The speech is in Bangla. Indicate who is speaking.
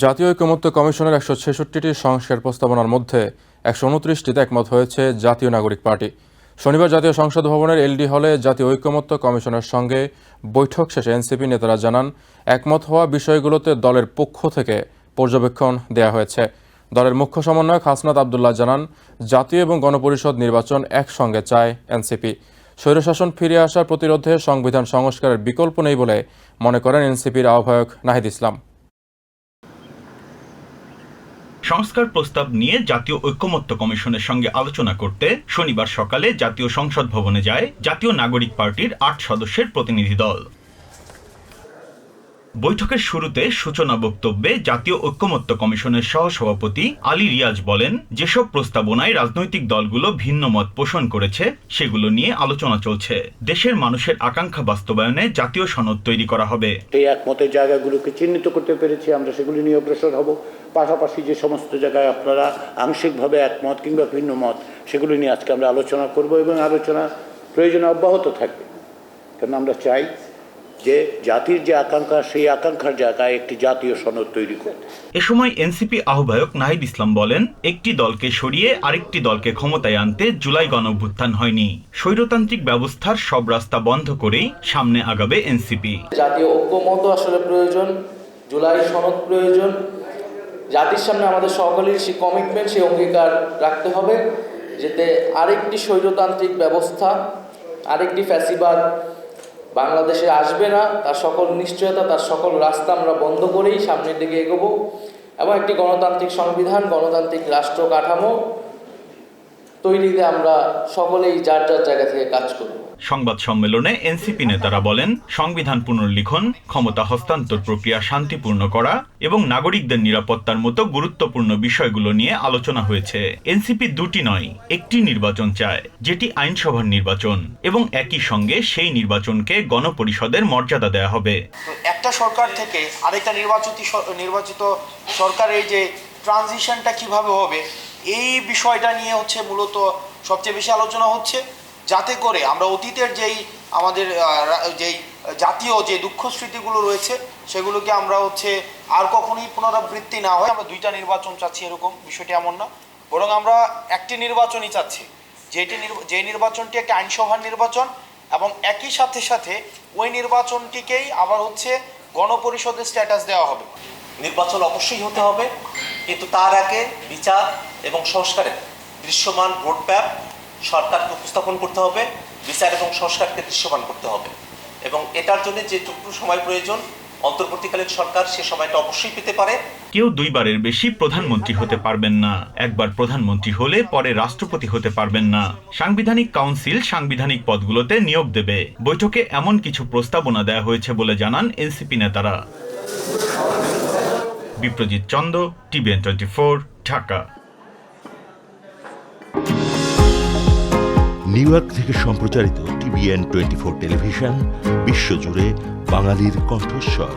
Speaker 1: জাতীয় ঐকমত্য কমিশনের ১৬৬টি সংস্কার প্রস্তাবনার মধ্যে ১২৯টিতে একমত হয়েছে জাতীয় নাগরিক পার্টি। শনিবার জাতীয় সংসদ ভবনের এলডি হলে জাতীয় ঐকমত্য কমিশনের সঙ্গে বৈঠক শেষে এনসিপি নেতারা জানান, একমত হওয়া বিষয়গুলোতে দলের পক্ষ থেকে পর্যবেক্ষণ দেয়া হয়েছে। দলের মুখ্য সমন্বয়ক হাসনাত আবদুল্লাহ জানান, জাতীয় এবং গণপরিষদ নির্বাচন একসঙ্গে চায় এনসিপি। স্বৈরশাসন ফিরে আসার প্রতিরোধে সংবিধান সংস্কারের বিকল্প নেই বলে মনে করেন এনসিপির আহ্বায়ক নাহিদ ইসলাম।
Speaker 2: সংস্কার প্রস্তাব নিয়ে জাতীয় ঐকমত্য কমিশনের সঙ্গে আলোচনা করতে শনিবার সকালে জাতীয় সংসদ ভবনে যায় জাতীয় নাগরিক পার্টির ৮ সদস্যের প্রতিনিধি দল। বৈঠকের শুরুতে সূচনা বক্তব্যে জাতীয় ঐকমত্য কমিশনের সহসভাপতি আলী রিয়াজ বলেন, যেসব প্রস্তাবনায় রাজনৈতিক দলগুলো ভিন্ন মত পোষণ করেছে সেগুলো নিয়ে আলোচনা চলছে। দেশের মানুষের আকাঙ্ক্ষা বাস্তবায়নে জাতীয় সনদ তৈরি করা হবে।
Speaker 3: এই একমতের জায়গাগুলোকে চিহ্নিত করতে পেরেছি, আমরা সেগুলি নিয়ে অগ্রসর হব। পাশাপাশি যে সমস্ত জায়গায় আপনারা আংশিকভাবে একমত কিংবা ভিন্ন মত, সেগুলি নিয়ে আজকে আমরা আলোচনা করব এবং আলোচনা প্রয়োজনে অব্যাহত থাকবে। কারণ আমরা চাই যে জাতির যে আকাঙ্ক্ষা, সেই আকাঙ্ক্ষার জায়গায় একটি জাতীয় সনদ তৈরি করতে।
Speaker 2: এ সময় এনসিপি আহ্বায়ক নাহিদ ইসলাম বলেন, একটি দলকে সরিয়ে আরেকটি দলকে ক্ষমতায় আনতে জুলাই গণঅভ্যুত্থান হয়নি। স্বৈরতান্ত্রিক ব্যবস্থার সব রাস্তা বন্ধ করেই সামনে আগাবে এনসিপি।
Speaker 4: জাতীয় ঐক্যমত আসলে প্রয়োজন, জুলাই সনদ প্রয়োজন। জাতির সামনে আমাদের সকলের সেই কমিটমেন্ট, সেই অঙ্গীকার রাখতে হবে যাতে আরেকটি স্বৈরতান্ত্রিক ব্যবস্থা, আরেকটি ফ্যাসিবাদ বাংলাদেশে আসবে না, তার সকল নিশ্চয়তা, তার সকল রাস্তা আমরা বন্ধ করেই সামনের দিকে এগোবো এবং একটি গণতান্ত্রিক সংবিধান, গণতান্ত্রিক রাষ্ট্র কাঠামো তৈরিতে আমরা সকলেই যার যার জায়গা থেকে কাজ করব।
Speaker 2: সংবাদ সম্মেলনে এনসিপি নেতারা বলেন, সংবিধান পুনর্লিখন, ক্ষমতা হস্তান্তর প্রক্রিয়া শান্তিপূর্ণ করা এবং নাগরিকদের নিরাপত্তার মতো গুরুত্বপূর্ণ বিষয়গুলো নিয়ে আলোচনা হয়েছে। এনসিপি দুটি নয়, একটি নির্বাচন চায়, যেটি আইনসভার নির্বাচন, এবং একই সঙ্গে সেই নির্বাচনকে গণপরিষদের মর্যাদা দেয়া হবে।
Speaker 5: একটা সরকার থেকে আরেকটা নির্বাচিত সরকারের যে ট্রানজিশনটা কিভাবে হবে, এই বিষয়টা নিয়ে মূলত সবচেয়ে বেশি আলোচনা হচ্ছে, যাতে করে আমরা অতীতের আমাদের যেই জাতীয় যে দুঃখ স্মৃতিগুলো রয়েছে সেগুলোকে আমরা আর কখনোই পুনরাবৃত্তি না হয়। আমরা দুইটা নির্বাচন চাচ্ছি এরকম বিষয়টি এমন না, বরং আমরা একটি নির্বাচনই চাচ্ছি, যে নির্বাচনটি একটা আইনসভার নির্বাচন এবং একই সাথে ওই নির্বাচনটিকেই আবার গণপরিষদের স্ট্যাটাস দেওয়া হবে।
Speaker 6: নির্বাচন অবশ্যই হতে হবে, কিন্তু তার আগে বিচার এবং সংস্কারের দৃশ্যমান রোডম্যাপ সরকারকে উপস্থাপন করতে হবে, বিচার এবং সংস্কারকে দৃশ্যমান করতে হবে, এবং এটার জন্য যেটুকু সময় প্রয়োজন অন্তর্বর্তীকালীন সরকার সে সময়টা অবশ্যই পেতে পারে।
Speaker 2: কেউ দুইবারের বেশি প্রধানমন্ত্রী হতে পারবেন না। একবার প্রধানমন্ত্রী হলে পরে রাষ্ট্রপতি হতে পারবেন না। সাংবিধানিক কাউন্সিল সাংবিধানিক পদগুলোতে নিয়োগ দেবে। বৈঠকে এমন কিছু প্রস্তাবনা দেয়া হয়েছে বলে জানান এনসিপি নেতারা। Biprajit Chanda, TVN 24, Dhaka.
Speaker 7: New York থেকে সম্প্রচারিত টিভিএন 24 টেলিভিশন বিশ্বজুড়ে বাঙালির কণ্ঠস্বর।